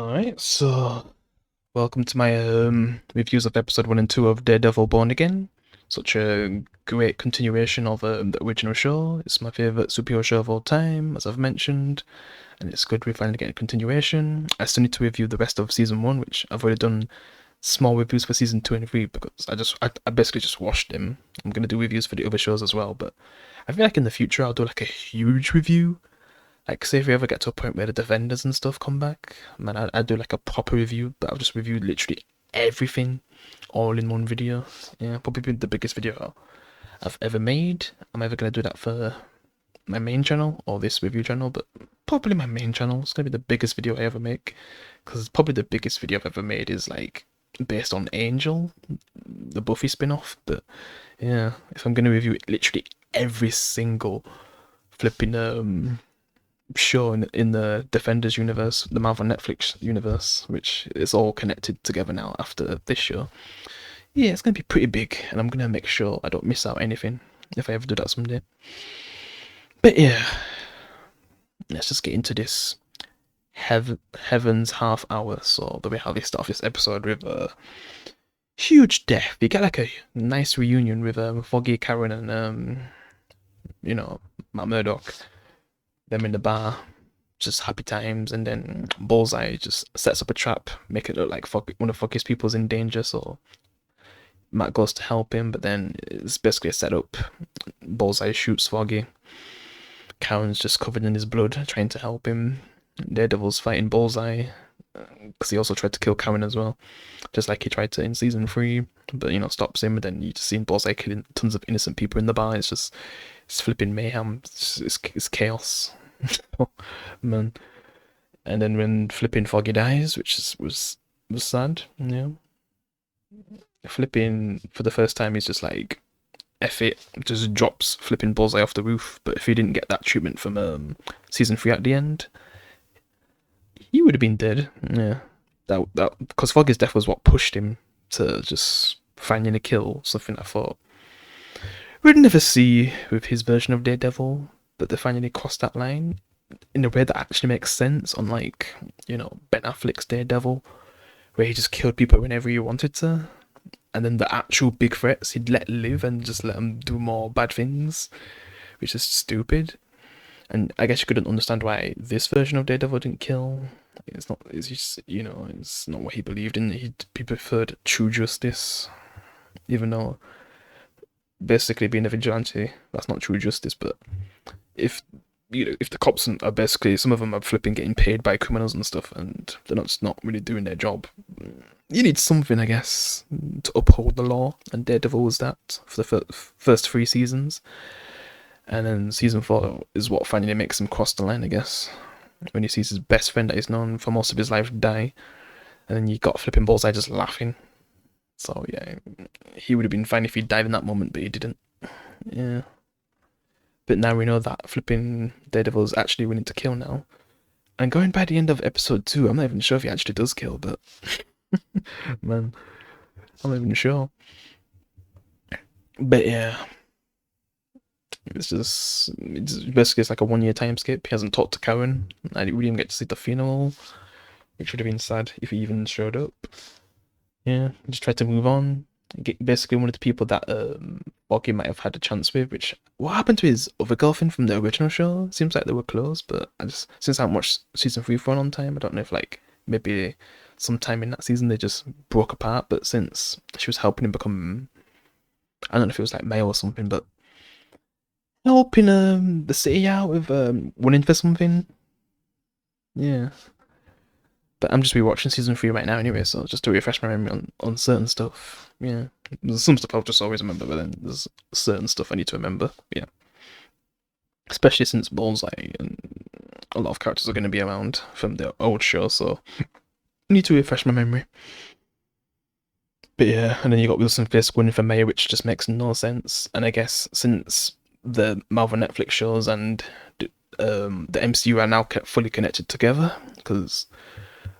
Alright, so welcome to my reviews of episode 1 and 2 of Daredevil Born Again. Such a great continuation of the original show. It's my favourite superhero show of all time, as I've mentioned, and it's good we finally get a continuation. I still need to review the rest of season 1, which I've already done small reviews for season 2 and 3 because I basically just watched them. I'm going to do reviews for the other shows as well, but I feel like in the future I'll do like a huge review. Like, say if we ever get to a point where the Defenders and stuff come back, man, I'd do like a proper review, but I'll just review literally everything all in one video. Yeah, probably be the biggest video I've ever made. I'm either going to do that for my main channel or this review channel, but probably my main channel. It's going to be the biggest video I ever make, because probably the biggest video I've ever made is like based on Angel, the Buffy spin-off. But yeah, if I'm going to review literally every single flipping show in the Defenders universe, the Marvel Netflix universe, which is all connected together now after this show. Yeah, it's gonna be pretty big, and I'm gonna make sure I don't miss out anything if I ever do that someday. But yeah, let's just get into this Heaven's half hour. So the way how they start off this episode with a huge death. You get like a nice reunion with Foggy, Karen, and Matt Murdock. Them in the bar, just happy times, and then Bullseye just sets up a trap, make it look like one of Foggy's people's in danger, so Matt goes to help him, but then it's basically a setup. Bullseye shoots Foggy. Karen's just covered in his blood, trying to help him. Daredevil's fighting Bullseye, because he also tried to kill Karen as well, just like he tried to in season 3, but stops him, and then you just see Bullseye killing tons of innocent people in the bar. It's flipping mayhem. It's chaos. Oh, man. And then when flipping Foggy dies, which was sad, yeah. Flipping for the first time, he's just like, F it, just drops flipping Bullseye off the roof. But if he didn't get that treatment from season 3 at the end, he would have been dead. Yeah, that because Foggy's death was what pushed him to just finding a kill. Something I thought we'd never see with his version of Daredevil, but they finally crossed that line in a way that actually makes sense, unlike, Ben Affleck's Daredevil, where he just killed people whenever he wanted to, and then the actual big threats he'd let live and just let them do more bad things, which is stupid. And I guess you couldn't understand why this version of Daredevil didn't kill. It's just, it's not what he believed in. He preferred true justice, even though basically being a vigilante, that's not true justice. But if if the cops are basically, some of them are flipping getting paid by criminals and stuff, and they're not really doing their job, you need something, I guess, to uphold the law, and Daredevil was that for the first 3 seasons. And then season 4 is what finally makes him cross the line, I guess, when he sees his best friend that he's known for most of his life die, and then you got flipping Bullseye just laughing. So yeah, he would have been fine if he died in that moment, but he didn't. Yeah. But now we know that flipping Daredevil is actually willing to kill now. And going by the end of episode 2, I'm not even sure if he actually does kill, but man, I'm not even sure. But yeah, it's basically it's like a 1-year time skip. He hasn't talked to Karen. I didn't even get to see the funeral, which would have been sad if he even showed up. Yeah, he just tried to move on. Basically one of the people that Foggy might have had a chance with, which, what happened to his other girlfriend from the original show? Seems like they were close, but since I haven't watched season 3 for a long time, I don't know if like maybe sometime in that season they just broke apart, but since she was helping him become, I don't know if it was like male or something, but helping the city out with winning for something. Yeah. But I'm just rewatching season 3 right now anyway, so just to refresh my memory on certain stuff. Yeah. There's some stuff I'll just always remember, but then there's certain stuff I need to remember. Yeah. Especially since Bullseye and a lot of characters are going to be around from the old show, so I need to refresh my memory. But yeah, and then you got Wilson Fisk winning for mayor, which just makes no sense. And I guess since the Marvel Netflix shows and the MCU are now fully connected together, because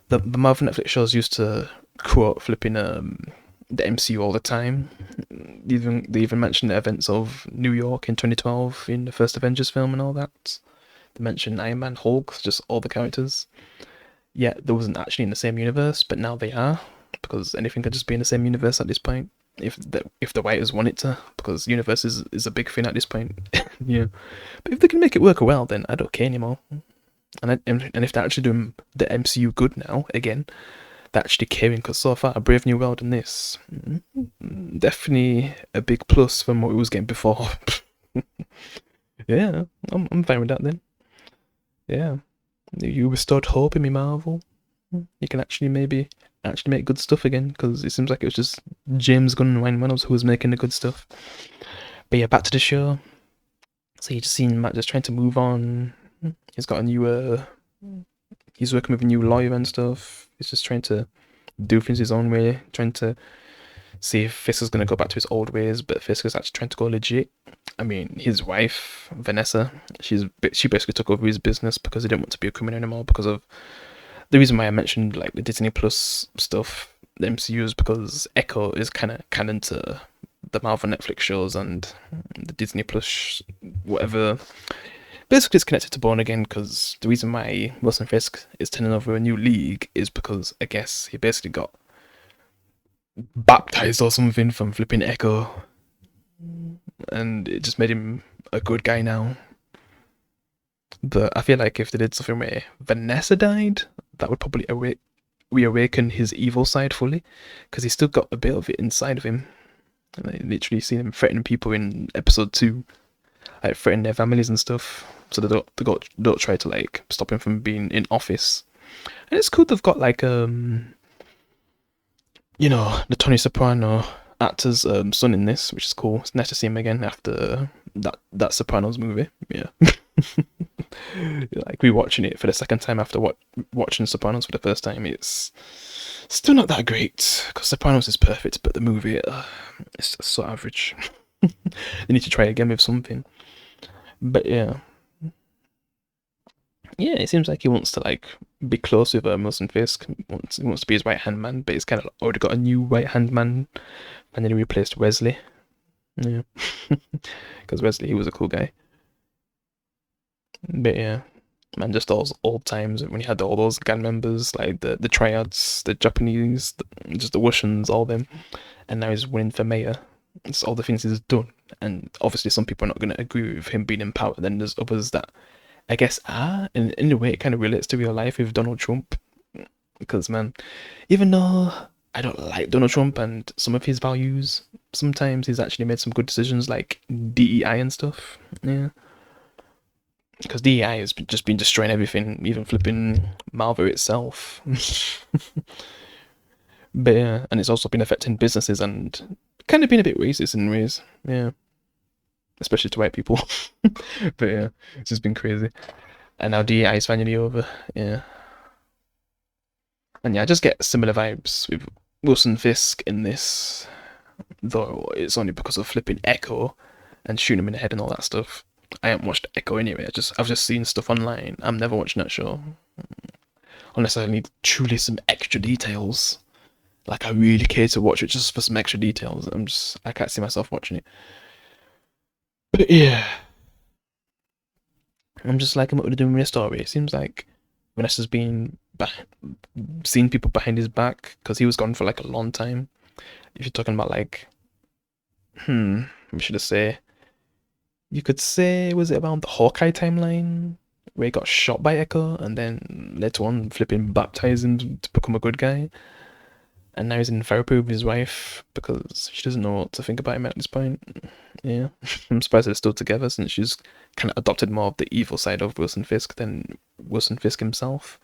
the Marvel Netflix shows used to quote flipping the MCU all the time. They even mentioned the events of New York in 2012 in the first Avengers film and all that. They mentioned Iron Man, Hulk, just all the characters. Yeah, they wasn't actually in the same universe, but now they are, because anything could just be in the same universe at this point. If the writers want it to, because universe is a big thing at this point. Yeah, but if they can make it work well, then I don't care anymore. And if they're actually doing the MCU good now again, they're actually caring, because so far Brave New World and this, definitely a big plus from what we was getting before. Yeah, I'm fine with that then. Yeah, you restored hope in me, Marvel. You can actually maybe actually make good stuff again, because it seems like it was just James Gunn and Ryan Reynolds who was making the good stuff. But yeah, back to the show. So you just seen Matt just trying to move on. He's got a new he's working with a new lawyer and stuff. He's just trying to do things his own way, trying to see if Fisk is gonna go back to his old ways, but Fisk is actually trying to go legit. I mean, his wife, Vanessa, she basically took over his business because he didn't want to be a criminal anymore, because of the reason why I mentioned like the Disney Plus stuff, the MCU, is because Echo is kind of canon to the Marvel Netflix shows, and the Disney Plus whatever. Basically, it's connected to Born Again, because the reason why Wilson Fisk is turning over a new league is because I guess he basically got baptized or something from flipping Echo, and it just made him a good guy now. But I feel like if they did something where Vanessa died, that would probably reawaken his evil side fully, because he's still got a bit of it inside of him. And I literally seen him threatening people in episode 2, like threatening their families and stuff, so they don't try to like stop him from being in office. And it's cool they've got like the Tony Soprano actor's son in this, which is cool. It's nice to see him again after that Sopranos movie. Yeah. Like rewatching it for the second time after watching Sopranos for the first time, it's still not that great, because Sopranos is perfect, but the movie, it's just so average. They need to try again with something. But yeah, it seems like he wants to like be close with Wilson Fisk. He wants to be his right hand man, but he's kind of already got a new right hand man, and then he replaced Wesley. Yeah, because Wesley, he was a cool guy. But yeah, man, just those old times when you had all those gang members, like the triads, the Japanese, just the Russians, all them, and now he's winning for mayor. It's all the things he's done, and obviously some people are not going to agree with him being in power. Then there's others that I guess in a way it kind of relates to real life with Donald Trump, because man, even though I don't like Donald Trump and some of his values, sometimes he's actually made some good decisions like DEI and stuff. Yeah, because DEI has just been destroying everything, even flipping Marvel itself. But yeah, and it's also been affecting businesses and kind of been a bit racist in ways. Yeah, especially to white people. But yeah, it's just been crazy. And now DEI is finally over. Yeah, and yeah, I just get similar vibes with Wilson Fisk in this, though it's only because of flipping Echo and shooting him in the head and all that stuff. I haven't watched Echo anyway. I've just seen stuff online. I'm never watching that show unless I need truly some extra details. Like I really care to watch it just for some extra details. I can't see myself watching it. But yeah, I'm just liking what they're doing with the story. It seems like Vanessa's been seen people behind his back, because he was gone for like a long time. If you're talking about like, we should say, you could say, was it around the Hawkeye timeline where he got shot by Echo and then later on flipping baptized him to become a good guy, and now he's in therapy with his wife because she doesn't know what to think about him at this point. Yeah, I'm surprised they're still together, since she's kind of adopted more of the evil side of Wilson Fisk than Wilson Fisk himself.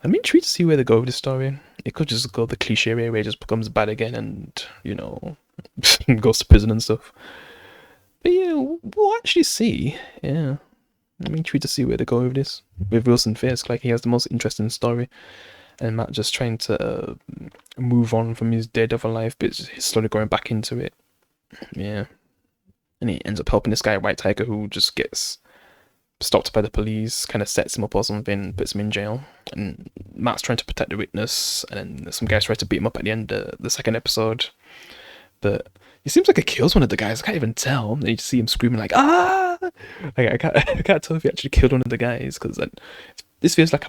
I'm intrigued to see where they go with this story. It could just go the cliche way where he just becomes bad again and, goes to prison and stuff. But yeah, we'll actually see. Yeah, I'm intrigued to see where they go with this. With Wilson Fisk, like he has the most interesting story, and Matt just trying to move on from his Daredevil life, but he's slowly going back into it. Yeah, and he ends up helping this guy, White Tiger, who just gets stopped by the police, kind of sets him up or something, puts him in jail, and Matt's trying to protect the witness, and then some guys try to beat him up at the end of the second episode, but he seems like he kills one of the guys. I can't even tell. And you just see him screaming like, ah! Like, I can't tell if he actually killed one of the guys, because this feels like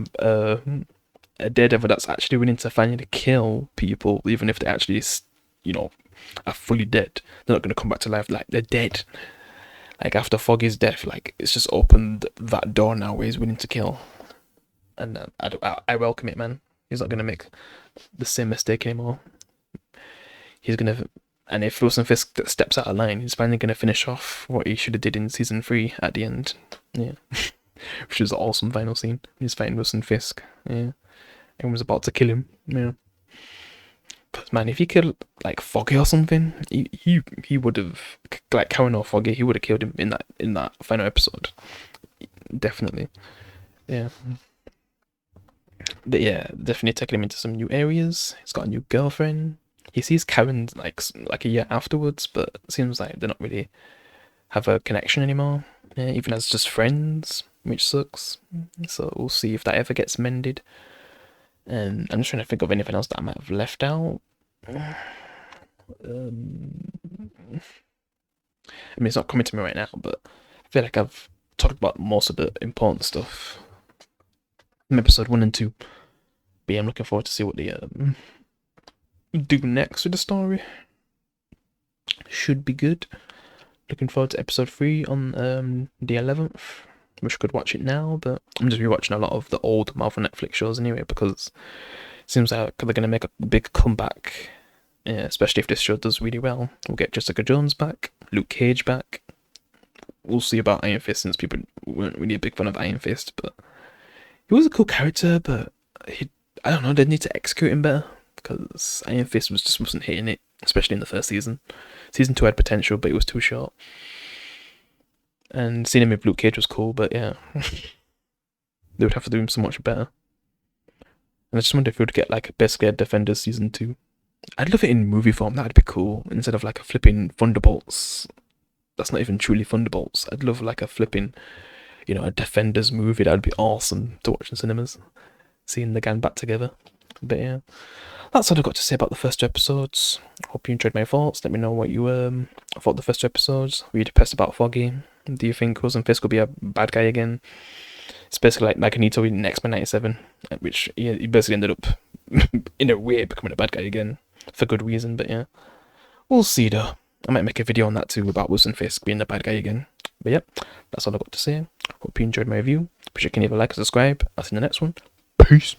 a Daredevil that's actually willing to finally kill people, even if they actually, you know, are fully dead. They're not going to come back to life. Like, they're dead. Like, after Foggy's death, like, it's just opened that door now where he's willing to kill. And I welcome it, man. He's not going to make the same mistake anymore. He's going to... And if Wilson Fisk steps out of line, he's finally going to finish off what he should have did in season 3 at the end. Yeah. Which is an awesome final scene. He's fighting Wilson Fisk. Yeah. Everyone's about to kill him. Yeah. But man, if he killed like Foggy or something, he would have, like Karen or Foggy, he would have killed him in that final episode. Definitely. Yeah. But yeah, definitely taking him into some new areas. He's got a new girlfriend. He sees Karen like a year afterwards, but it seems like they're not really have a connection anymore. Yeah, even as just friends, which sucks. So we'll see if that ever gets mended. And I'm just trying to think of anything else that I might have left out. I mean, it's not coming to me right now, but I feel like I've talked about most of the important stuff in episode 1 and 2. But yeah, I'm looking forward to see what they do next with the story. Should be good. Looking forward to episode 3 on the 11th. Wish I could watch it now, but I'm just rewatching a lot of the old Marvel Netflix shows anyway, because it seems like they're going to make a big comeback, especially if this show does really well. We'll get Jessica Jones back, Luke Cage back. We'll see about Iron Fist, since people weren't really a big fan of Iron Fist, but he was a cool character, but I don't know, they need to execute him better, because Iron Fist just wasn't hitting it, especially in the first season. Season 2 had potential, but it was too short. And seeing him with Luke Cage was cool, but yeah. They would have to do him so much better. And I just wonder if we would get like basically a Defenders season 2. I'd love it in movie form, that'd be cool. Instead of like a flipping Thunderbolts. That's not even truly Thunderbolts. I'd love like a flipping, a Defenders movie. That'd be awesome to watch in cinemas. Seeing the gang back together. But yeah. That's all I've got to say about the first 2 episodes. Hope you enjoyed my thoughts. Let me know what you thought of the first 2 episodes. Were you depressed about Foggy? Do you think Wilson Fisk will be a bad guy again? It's basically like Magneto in X-Men 97, which he basically ended up, in a way, becoming a bad guy again. For good reason, but yeah. We'll see though. I might make a video on that too, about Wilson Fisk being a bad guy again. But yep, that's all I've got to say. Hope you enjoyed my review. Wish you can either like or subscribe. I'll see you in the next one. Peace.